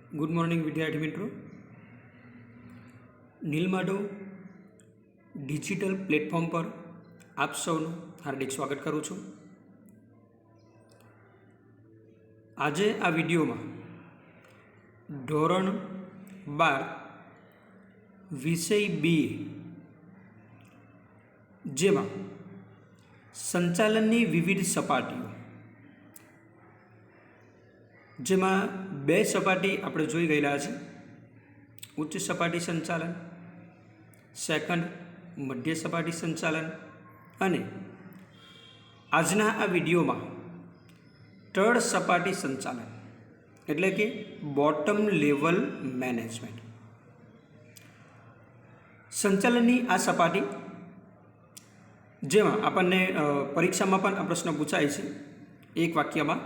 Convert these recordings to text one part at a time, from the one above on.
Good morning વિદ્યાર્થી મિત્રો. નીલમાધવ digital platform પર આપ સૌનું હાર્દિક સ્વાગત કરું છું. આજે આ વિડીયોમાં ધોરણ 12 વિષય બી જેમાં સંચાલનની વિવિધ સપાટીઓ, જેમાં બે સપાટી આપણે જોઈ ગયેલા છે. ઉચ્ચ સપાટી સંચાલન, સેકન્ડ મધ્ય સપાટી સંચાલન, અને આજના આ વિડીયોમાં થર્ડ સપાટી સંચાલન એટલે કે બોટમ લેવલ મેનેજમેન્ટ. સંચાલનની આ સપાટી જેમાં આપણને પરીક્ષામાં પણ આ પ્રશ્ન પૂછાય છે એક વાક્યમાં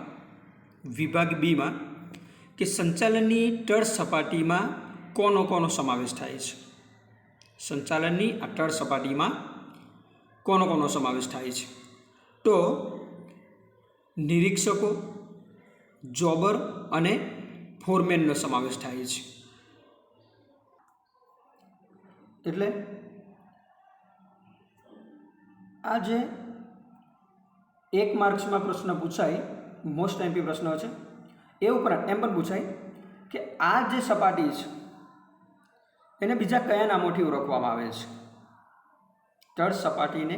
વિભાગ બીમાં કે સંચાલનની થર્ડ સપાટીમાં કોનો સમાવેશ થાય છે. સંચાલનની આ થર્ડ સપાટીમાં કોનો સમાવેશ થાય છે? તો નિરીક્ષકો, જોબર અને ફોરમેનનો સમાવેશ થાય છે. એટલે આ જે એક માર્ક્સમાં પ્રશ્ન પૂછાય, મોસ્ટ એમપી પ્રશ્ન છે, એ ઉપરાંત એમ પણ પૂછાય કે આ જે સપાટી છે એને બીજા કયા નામોથી ઓળખવામાં આવે છે. થર્ડ સપાટીને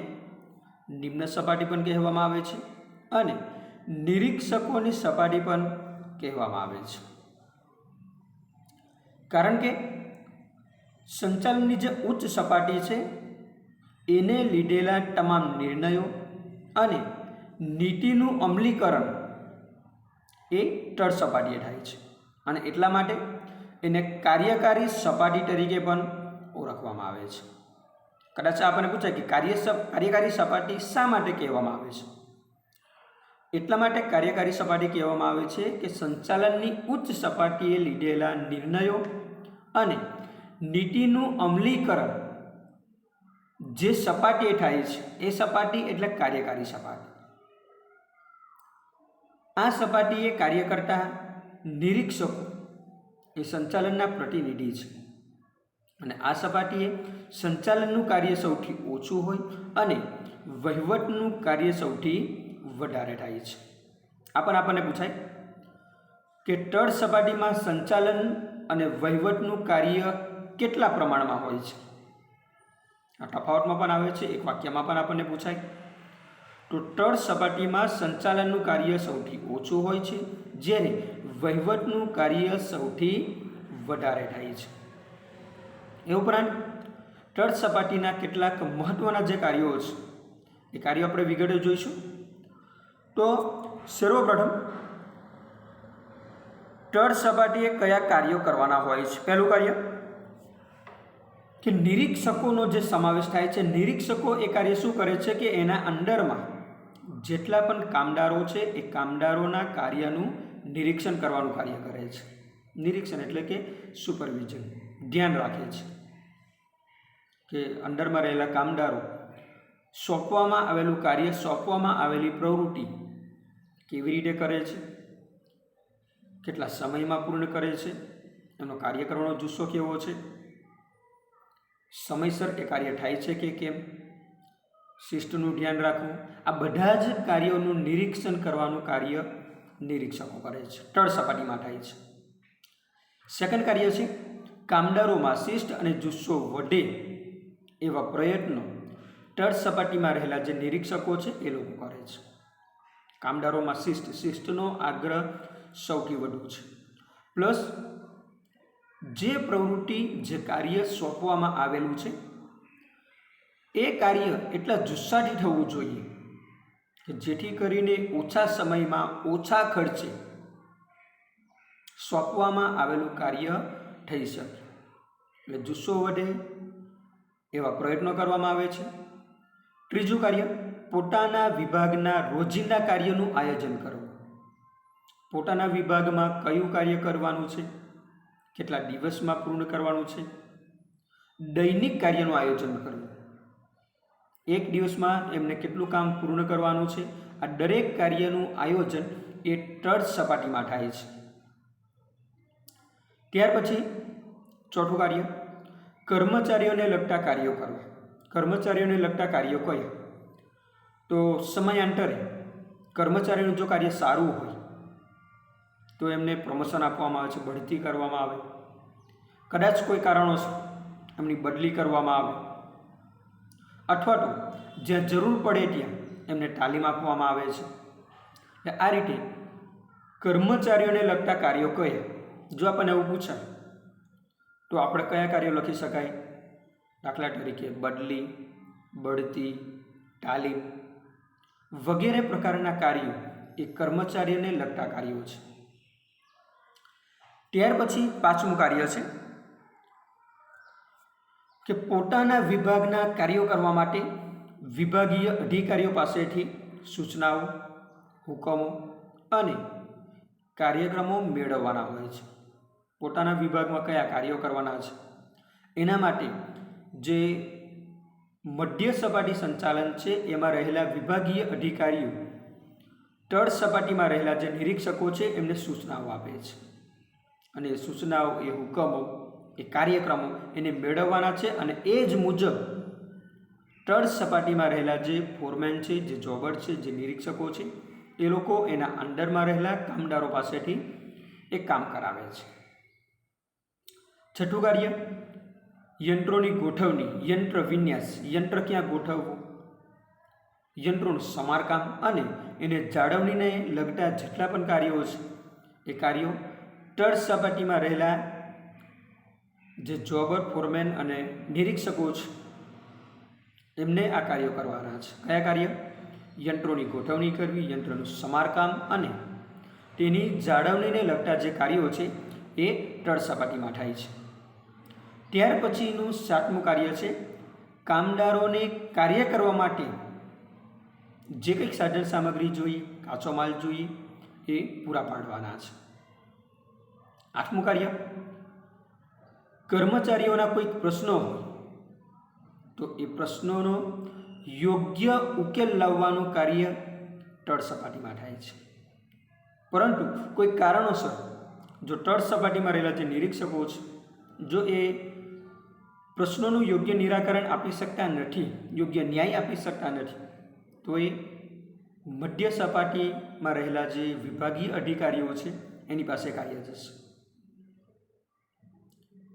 નિમ્ન સપાટી પણ કહેવામાં આવે છે અને નિરીક્ષકોની સપાટી પણ કહેવામાં આવે છે. કારણ કે સંચાલનની જે ઉચ્ચ સપાટી છે એને લીધેલા તમામ નિર્ણયો અને નીતિનું અમલીકરણ એ થર્ડ સપાટીએ થાય છે અને એટલા માટે એને કાર્યકારી સપાટી તરીકે પણ ઓળખવામાં આવે છે. કદાચ આપણને પૂછાય કે કાર્યકારી સપાટી શા માટે કહેવામાં આવે છે? એટલા માટે કાર્યકારી સપાટી કહેવામાં આવે છે કે સંચાલનની ઉચ્ચ સપાટીએ લીધેલા નિર્ણયો અને નીતિનું અમલીકરણ જે સપાટીએ થાય છે એ સપાટી એટલે કાર્યકારી સપાટી. આ સપાટીએ કાર્ય કરતા નિરીક્ષકો એ સંચાલનના પ્રતિનિધિ છે અને આ સપાટીએ સંચાલનનું કાર્ય સૌથી ઓછું હોય અને વહીવટનું કાર્ય સૌથી વધારે થાય છે. આ પણ આપણને પૂછાય કે થર્ડ સપાટીમાં સંચાલન અને વહીવટનું કાર્ય કેટલા પ્રમાણમાં હોય છે? આ તફાવતમાં પણ આવે છે, એક વાક્યમાં પણ આપણને પૂછાય. તો થર્ડ સપાટીમાં સંચાલનનું કાર્ય સૌથી ઓછું હોય છે જ્યારે વહીવટનું કાર્ય સૌથી વધારે થાય છે. એ ઉપરાંત થર્ડ સપાટીના કેટલાક મહત્ત્વના જે કાર્યો છે એ કાર્યો આપણે વિગતે જોઈશું. તો સર્વપ્રથમ થર્ડ સપાટીએ કયા કાર્યો કરવાના હોય છે? પહેલું કાર્ય કે નિરીક્ષકોનો જે સમાવેશ થાય છે. નિરીક્ષકો એ કાર્ય શું કરે છે કે એના અંડરમાં જેટલા પણ કામદારો છે એ કામદારોના કાર્યનું નિરીક્ષણ કરવાનું કાર્ય કરે છે. નિરીક્ષણ એટલે કે સુપરવિઝન, ધ્યાન રાખે છે કે અંડરમાં રહેલા કામદારો સોંપવામાં આવેલું કાર્ય, સોંપવામાં આવેલી પ્રવૃત્તિ કેવી રીતે કરે છે, કેટલા સમયમાં પૂર્ણ કરે છે, એનો કાર્ય કરવાનો જુસ્સો કેવો છે, સમયસર એ કાર્ય થાય છે કે કેમ, શિસ્તનું ધ્યાન રાખવું, આ બધા જ કાર્યોનું નિરીક્ષણ કરવાનું કાર્ય નિરીક્ષકો કરે છે. થર્ડ સપાટીમાં થાય છે. સેકન્ડ કાર્ય છે કામદારોમાં શિસ્ત અને જુસ્સો વધે એવા પ્રયત્નો થર્ડ સપાટીમાં રહેલા જે નિરીક્ષકો છે એ લોકો કરે છે. કામદારોમાં શિસ્તનો આગ્રહ સૌથી વધુ છે. પ્લસ જે પ્રવૃત્તિ, જે કાર્ય સોંપવામાં આવેલું છે એ કાર્ય એટલા જુસ્સાથી થવું જોઈએ કે જેથી કરીને ઓછા સમયમાં, ઓછા ખર્ચે સોંપવામાં આવેલું કાર્ય થઈ શકે. એટલે જુસ્સો વધે એવા પ્રયત્નો કરવામાં આવે છે. ત્રીજું કાર્ય પોતાના વિભાગના રોજિંદા કાર્યનું આયોજન કરવું. પોતાના વિભાગમાં કયું કાર્ય કરવાનું છે, કેટલા દિવસમાં પૂર્ણ કરવાનું છે, દૈનિક કાર્યનું આયોજન કરવું. એક દિવસમાં એમને કેટલું કામ પૂર્ણ કરવાનું છે, આ દરેક કાર્યનું આયોજન એ થર્ડ સપાટીમાં થાય છે. ત્યાર પછી ચોથું કાર્ય, કર્મચારીઓને લગતા કાર્યો કરવા. કર્મચારીઓને લગતા કાર્યો કયા? તો સમયાંતરે કર્મચારીનું જો કાર્ય સારું હોય તો એમને પ્રમોશન આપવામાં આવે છે, બઢતી કરવામાં આવે. કદાચ કોઈ કારણોસર એમની બદલી કરવામાં આવે, અથવા તો જ્યાં જરૂર પડે ત્યાં એમને તાલીમ આપવામાં આવે છે. આ રીતે કર્મચારીઓને લગતા કાર્યો કયા? જો આપણને એવું પૂછાય તો આપણે કયા કાર્યો લખી શકાય? દાખલા તરીકે બદલી, બઢતી, તાલીમ વગેરે પ્રકારના કાર્યો એ કર્મચારીઓને લગતા કાર્યો છે. ત્યાર પછી પાંચમું કાર્ય છે કે પોતાના વિભાગના કાર્યો કરવા માટે વિભાગીય અધિકારીઓ પાસેથી સૂચનાઓ, હુકમો અને કાર્યક્રમો મેળવવાના હોય છે. પોતાના વિભાગમાં કયા કાર્યો કરવાના છે એના માટે જે મધ્ય સપાટી સંચાલન છે એમાં રહેલા વિભાગીય અધિકારીઓ તળ સપાટીમાં રહેલા જે નિરીક્ષકો છે એમને સૂચનાઓ આપે છે, અને એ સૂચનાઓ, એ હુકમો, એ કાર્યક્રમો એને મેળવવાના છે. અને એ જ મુજબ તળ સપાટીમાં રહેલા જે ફોરમેન છે, જે જોબર છે, જે નિરીક્ષકો છે એ લોકો એના અંડરમાં રહેલા કામદારો પાસેથી એ કામ કરાવે છે. છઠ્ઠું કાર્ય, યંત્રોની ગોઠવણી, યંત્ર વિન્યાસ, યંત્ર ક્યાં ગોઠવવું, યંત્રોનું સમારકામ અને એને જાળવણીને લગતા જેટલા પણ કાર્યો છે એ કાર્યો તળ સપાટીમાં રહેલા જે જોબર, ફોરમેન અને નિરીક્ષકો છે એમને આ કાર્યો કરવાના છે. કયા કાર્ય? યંત્રોની ગોઠવણી કરવી, યંત્રનું સમારકામ અને તેની જાળવણીને લગતા જે કાર્યો છે એ તળ સપાટીમાં થાય છે. ત્યાર પછીનું સાતમું કાર્ય છે કામદારોને કાર્ય કરવા માટે જે કંઈક સાધન સામગ્રી જોઈએ, કાચો માલ જોઈએ એ પૂરા પાડવાના છે. આઠમું કાર્ય, કર્મચારીઓના કોઈક પ્રશ્નો હોય તો એ પ્રશ્નોનો યોગ્ય ઉકેલ લાવવાનું કાર્ય તળ સપાટીમાં થાય છે. પરંતુ કોઈ કારણોસર જો તળ સપાટીમાં રહેલા જે નિરીક્ષકો છે જો એ પ્રશ્નોનું યોગ્ય નિરાકરણ આપી શકતા નથી, યોગ્ય ન્યાય આપી શકતા નથી, તો એ મધ્ય સપાટીમાં રહેલા જે વિભાગીય અધિકારીઓ છે એની પાસે કાર્ય જશે.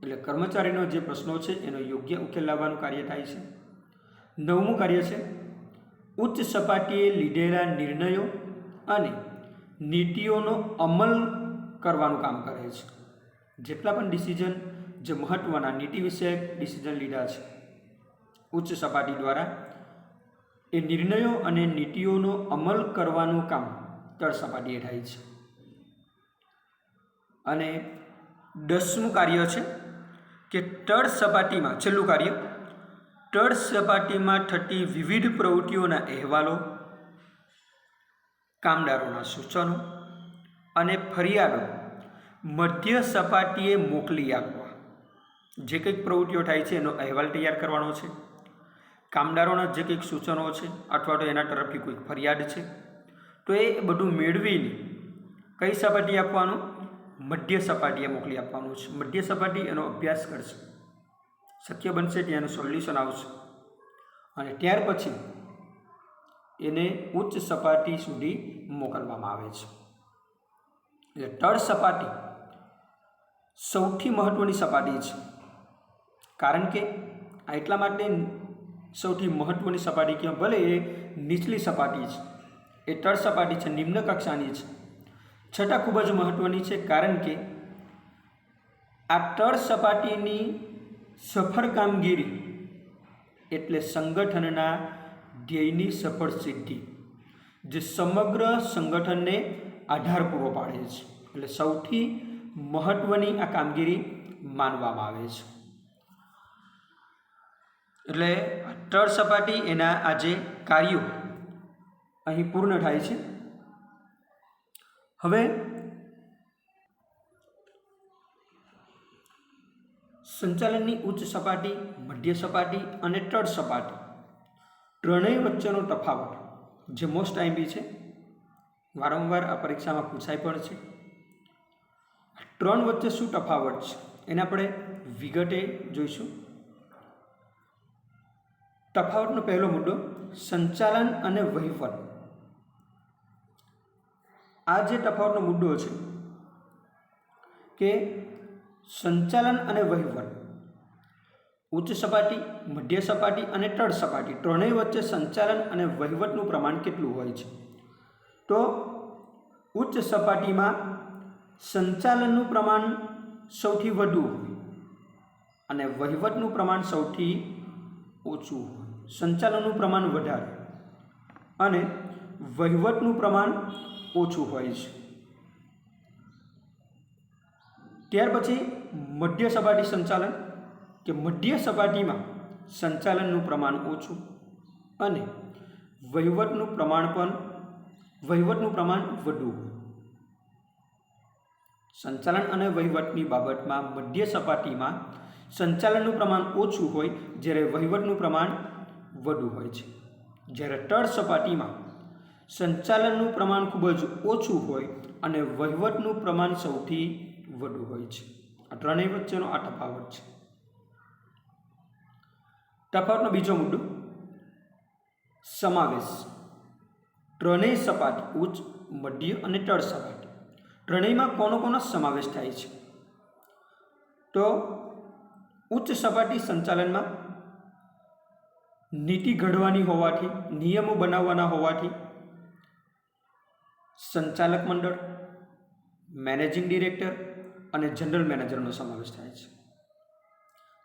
એટલે કર્મચારીનો જે પ્રશ્નો છે એનો યોગ્ય ઉકેલ લાવવાનું કાર્ય થાય છે. નવમું કાર્ય છે ઉચ્ચ સપાટીએ લીધેલા નિર્ણયો અને નીતિઓનો અમલ કરવાનું કામ કરે છે. જેટલા પણ ડિસિઝન, જે મહત્ત્વના નીતિ વિષયક ડિસિઝન લીધા છે ઉચ્ચ સપાટી દ્વારા, એ નિર્ણયો અને નીતિઓનો અમલ કરવાનું કામ તળ સપાટીએ થાય છે. અને 10મું કાર્ય છે કે તળ સપાટીમાં, છેલ્લું કાર્ય, તળ સપાટીમાં થતી વિવિધ પ્રવૃત્તિઓના અહેવાલો, કામદારોના સૂચનો અને ફરિયાદો મધ્ય સપાટીએ મોકલી આપવા. જે કંઈક પ્રવૃત્તિઓ થાય છે એનો અહેવાલ તૈયાર કરવાનો છે. કામદારોના જે કંઈક સૂચનો છે અથવા તો એના તરફથી કોઈક ફરિયાદ છે તો એ બધું મેળવીને કઈ સપાટી આપવાનું? મધ્ય સપાટીએ મોકલી આપવાનું છે. મધ્ય સપાટી એનો અભ્યાસ કરશે, શક્ય બનશે ત્યાં એનું સોલ્યુશન આવશે, અને ત્યાર પછી એને ઉચ્ચ સપાટી સુધી મોકલવામાં આવે છે. એટલે તળ સપાટી સૌથી મહત્ત્વની સપાટી છે. કારણ કે આ એટલા માટે સૌથી મહત્ત્વની સપાટી કહેવાય. ભલે એ નીચલી સપાટી છે, એ તળ સપાટી છે, નિમ્ન કક્ષાની છે, છતાં ખૂબ જ મહત્ત્વની છે. કારણ કે આ તળ સપાટીની સફળ કામગીરી એટલે સંગઠનના ધ્યેયની સફળ સિદ્ધિ, જે સમગ્ર સંગઠનને આધાર પૂરો પાડે છે. એટલે સૌથી મહત્ત્વની આ કામગીરી માનવામાં આવે છે. એટલે તળ સપાટી એના આ જે કાર્યો અહીં પૂર્ણ થાય છે. હવે સંચાલનની ઉચ્ચ સપાટી, મધ્ય સપાટી અને તળ સપાટી ત્રણેય વચ્ચેનો તફાવત જે મોસ્ટ આઈમ્પી છે, વારંવાર આ પરીક્ષામાં પૂછાય પણ છે. ત્રણ વચ્ચે શું તફાવત છે એને આપણે વિગતે જોઈશું. તફાવતનો પહેલો મુદ્દો સંચાલન અને વહીવટ. આ જે તફાવતનો મુદ્દો છે કે સંચાલન અને વહીવટ, ઉચ્ચ સપાટી, મધ્ય સપાટી અને તળ સપાટી ત્રણેય વચ્ચે સંચાલન અને વહીવટનું પ્રમાણ કેટલું હોય છે? તો ઉચ્ચ સપાટીમાં સંચાલનનું પ્રમાણ સૌથી વધુ હોય અને વહીવટનું પ્રમાણ સૌથી ઓછું હોય. સંચાલનનું પ્રમાણ વધારે અને વહીવટનું પ્રમાણ ઓછું હોય છે. ત્યાર પછી મધ્ય સપાટી સંચાલન, કે મધ્ય સપાટીમાં સંચાલનનું પ્રમાણ ઓછું અને વહીવટનું પ્રમાણ વધુ હોય. સંચાલન અને વહીવટની બાબતમાં મધ્ય સપાટીમાં સંચાલનનું પ્રમાણ ઓછું હોય જ્યારે વહીવટનું પ્રમાણ વધુ હોય છે. જ્યારે તળ સપાટીમાં સંચાલનનું પ્રમાણ ખૂબ જ ઓછું હોય અને વહીવટનું પ્રમાણ સૌથી વધુ હોય છે. આ ત્રણેય વચ્ચેનો આ તફાવત છે. તફાવતનો બીજો મુદ્દો સમાવેશ. ત્રણેય સપાટી, ઉચ્ચ, મધ્ય અને તળ સપાટી ત્રણેયમાં કોનો સમાવેશ થાય છે? તો ઉચ્ચ સપાટી સંચાલનમાં નીતિ ઘડવાની હોવાથી, નિયમો બનાવવાના હોવાથી સંચાલક મંડળ, મેનેજિંગ ડિરેક્ટર અને જનરલ મેનેજરનો સમાવેશ થાય છે.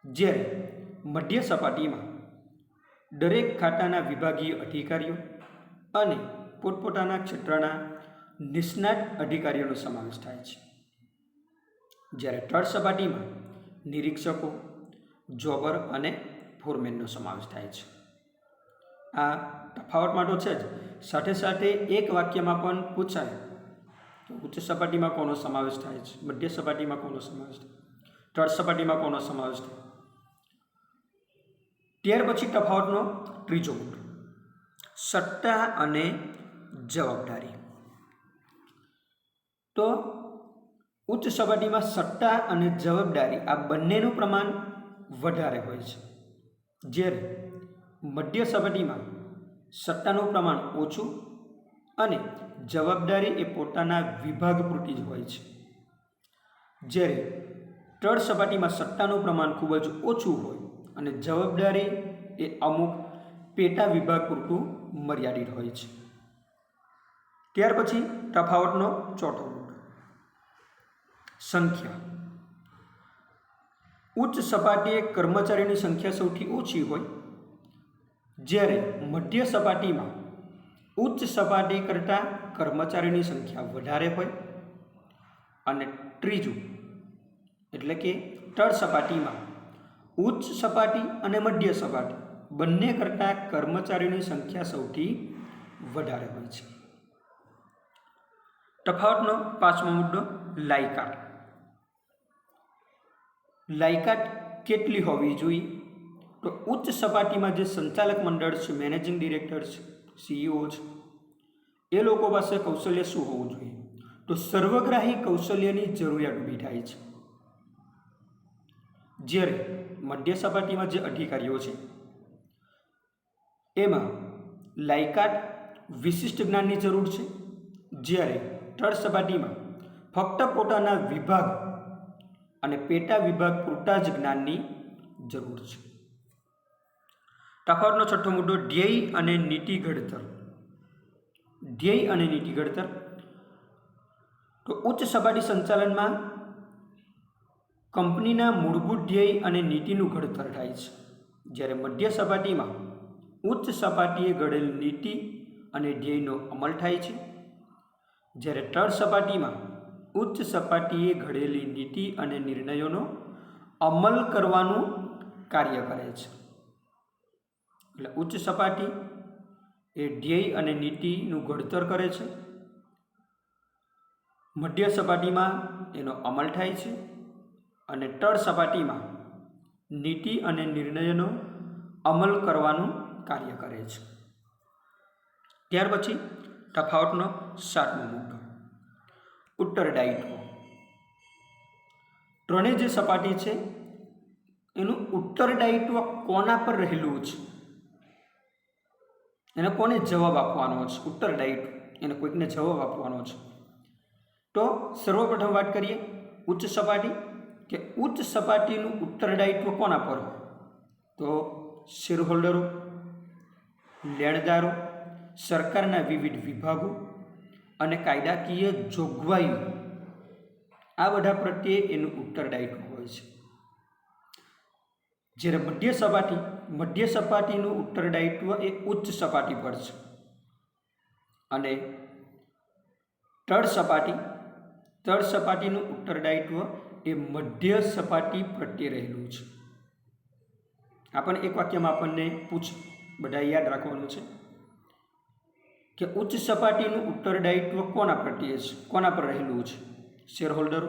જ્યારે મધ્ય સપાટીમાં દરેક ખાતાના વિભાગીય અધિકારીઓ અને પોતપોતાના ક્ષેત્રના નિષ્ણાત અધિકારીઓનો સમાવેશ થાય છે. જ્યારે તળ સપાટીમાં નિરીક્ષકો, જોબર અને ફોરમેનનો સમાવેશ થાય છે. આ તફાવતમાં તો છે જ, સાથે સાથે એક વાક્યમાં પણ પૂછાય કે ઉચ્ચ સપાટીમાં કોનો સમાવેશ થાય છે, મધ્ય સપાટીમાં કોનો સમાવેશ થાય, તળ સપાટીમાં કોનો સમાવેશ થાય. ત્યાર પછી તફાવતનો ત્રીજો મુદ્દો સત્તા અને જવાબદારી. તો ઉચ્ચ સપાટીમાં સત્તા અને જવાબદારી આ બંનેનું પ્રમાણ વધારે હોય છે, જ્યારે મધ્ય સપાટીમાં સત્તાનું પ્રમાણ ઓછું અને જવાબદારી એ પોતાના વિભાગ પૂરતી જ હોય છે. જ્યારે તળ સપાટીમાં સત્તાનું પ્રમાણ ખૂબ જ ઓછું હોય અને જવાબદારી એ અમુક પેટા વિભાગ પૂરતું મર્યાદિત હોય છે. ત્યાર પછી તફાવતનો ચોથો મુદ્દો સંખ્યા. ઉચ્ચ સપાટીએ કર્મચારીની સંખ્યા સૌથી ઓછી હોય, જ્યારે મધ્ય સપાટીમાં ઉચ્ચ સપાટી કરતાં કર્મચારીની સંખ્યા વધારે હોય અને ત્રીજું એટલે કે તળ સપાટીમાં ઉચ્ચ સપાટી અને મધ્ય સપાટી બંને કરતાં કર્મચારીની સંખ્યા સૌથી વધારે હોય છે. તફાવતનો પાંચમો મુદ્દો લાયકાત. લાયકાત કેટલી હોવી જોઈએ? તો ઉચ્ચ સપાટીમાં જે સંચાલક મંડળ છે, મેનેજિંગ ડિરેક્ટર છે, CEO છે, એ લોકો પાસે કૌશલ્ય શું હોવું જોઈએ? તો સર્વગ્રાહી કૌશલ્યની જરૂરિયાત ઊભી થાય છે. જ્યારે મધ્ય સપાટીમાં જે અધિકારીઓ છે એમાં લાયકાત વિશિષ્ટ જ્ઞાનની જરૂર છે, જ્યારે તળ સપાટીમાં ફક્ત પોતાના વિભાગ અને પેટા વિભાગ પૂરતા જ જ્ઞાનની જરૂર છે. તફાવતનો છઠ્ઠો મુદ્દો ધ્યેય અને નીતિ ઘડતર. ધ્યેય અને નીતિ ઘડતર. તો ઉચ્ચ સપાટી સંચાલનમાં કંપનીના મૂળભૂત ધ્યેય અને નીતિનું ઘડતર થાય છે, જ્યારે મધ્ય સપાટીમાં ઉચ્ચ સપાટીએ ઘડેલ નીતિ અને ધ્યેયનો અમલ થાય છે, જ્યારે તળ સપાટીમાં ઉચ્ચ સપાટીએ ઘડેલી નીતિ અને નિર્ણયોનો અમલ કરવાનું કાર્ય કરે છે. એટલે ઉચ્ચ સપાટી એ ધ્યેય અને નીતિનું ઘડતર કરે છે, મધ્ય સપાટીમાં એનો અમલ થાય છે અને તળ સપાટીમાં નીતિ અને નિર્ણયનો અમલ કરવાનું કાર્ય કરે છે. ત્યાર પછી તફાવતનો સાતમો મુદ્દો ઉત્તરદાયિત્વ. ત્રણેય જે સપાટી છે એનું ઉત્તરદાયિત્વ કોના પર રહેલું છે, એને કોને જવાબ આપવાનો છે, ઉત્તરદાયિત્વ એને કોઈકને જવાબ આપવાનો છે. તો સર્વપ્રથમ વાત કરીએ ઉચ્ચ સપાટી, કે ઉચ્ચ સપાટીનું ઉત્તરદાયિત્વ કોના પર? તો શેરહોલ્ડરો, લેણદારો, સરકારના વિવિધ વિભાગો અને કાયદાકીય જોગવાઈઓ, આ બધા પ્રત્યે એનું ઉત્તરદાયિત્વ હોય છે. જ્યારે મધ્ય સપાટીનું ઉત્તરદાયિત્વ એ ઉચ્ચ સપાટી પર છે અને તળ સપાટીનું ઉત્તરદાયિત્વ એ મધ્ય સપાટી પ્રત્યે રહેલું છે. આપણને એક વાક્યમાં આપણને પૂછે, બધા યાદ રાખવાનું છે કે ઉચ્ચ સપાટીનું ઉત્તરદાયિત્વ કોના પ્રત્યે છે, કોના પર રહેલું છે? શેરહોલ્ડરો,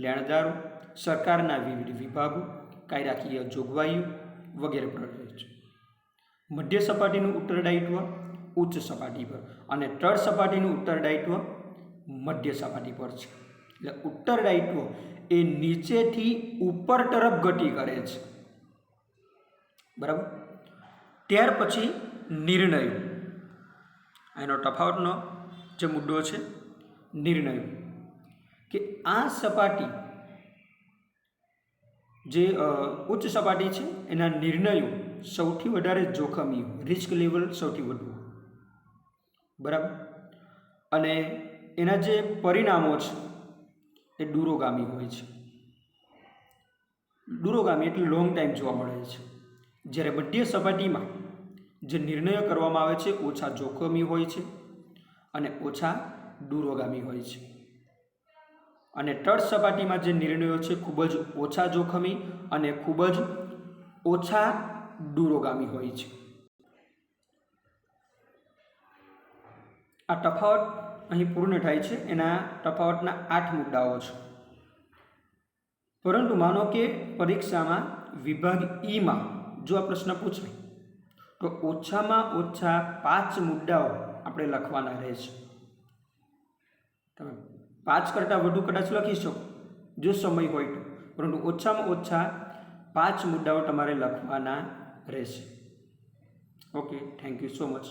લેણદારો, સરકારના વિવિધ વિભાગો, કાયદાકીય જોગવાઈઓ વગેરે પર રહે છે. મધ્ય સપાટીનું ઉત્તરદાયિત્વ ઉચ્ચ સપાટી પર અને તળ સપાટીનું ઉત્તરદાયિત્વ મધ્ય સપાટી પર છે. એટલે ઉત્તરદાયિત્વ એ નીચેથી ઉપર તરફ ગતિ કરે છે. બરાબર. ત્યાર પછી નિર્ણયો, એનો તફાવતનો જે મુદ્દો છે નિર્ણયો, કે આ સપાટી જે ઉચ્ચ સપાટી છે એના નિર્ણયો સૌથી વધારે જોખમી, રિસ્ક લેવલ સૌથી વધુ, બરાબર. અને એના જે પરિણામો છે એ દૂરોગામી હોય છે. દૂરોગામી એટલે લોંગ ટાઈમ જોવા મળે છે. જ્યારે મધ્ય સપાટીમાં જે નિર્ણયો કરવામાં આવે છે ઓછા જોખમી હોય છે અને ઓછા દૂરોગામી હોય છે. અને તળ સપાટીમાં જે નિર્ણયો છે ખૂબ જ ઓછા જોખમી અને ખૂબ જ ઓછા દૂરોગામી હોય છે. આ તફાવત અહીં પૂર્ણ થાય છે. એના તફાવતના 8 મુદ્દાઓ છે. પરંતુ માનો કે પરીક્ષામાં વિભાગ ઈમાં જો આ પ્રશ્ન પૂછાય તો ઓછામાં ઓછા 5 મુદ્દાઓ આપણે લખવાના રહેશે. તમે 5 કરતાં વધુ કદાચ લખી શકો જો સમય હોય તો, પરંતુ ઓછામાં ઓછા 5 મુદ્દાઓ તમારે લખવાના રહેશે. Okay, thank you so much.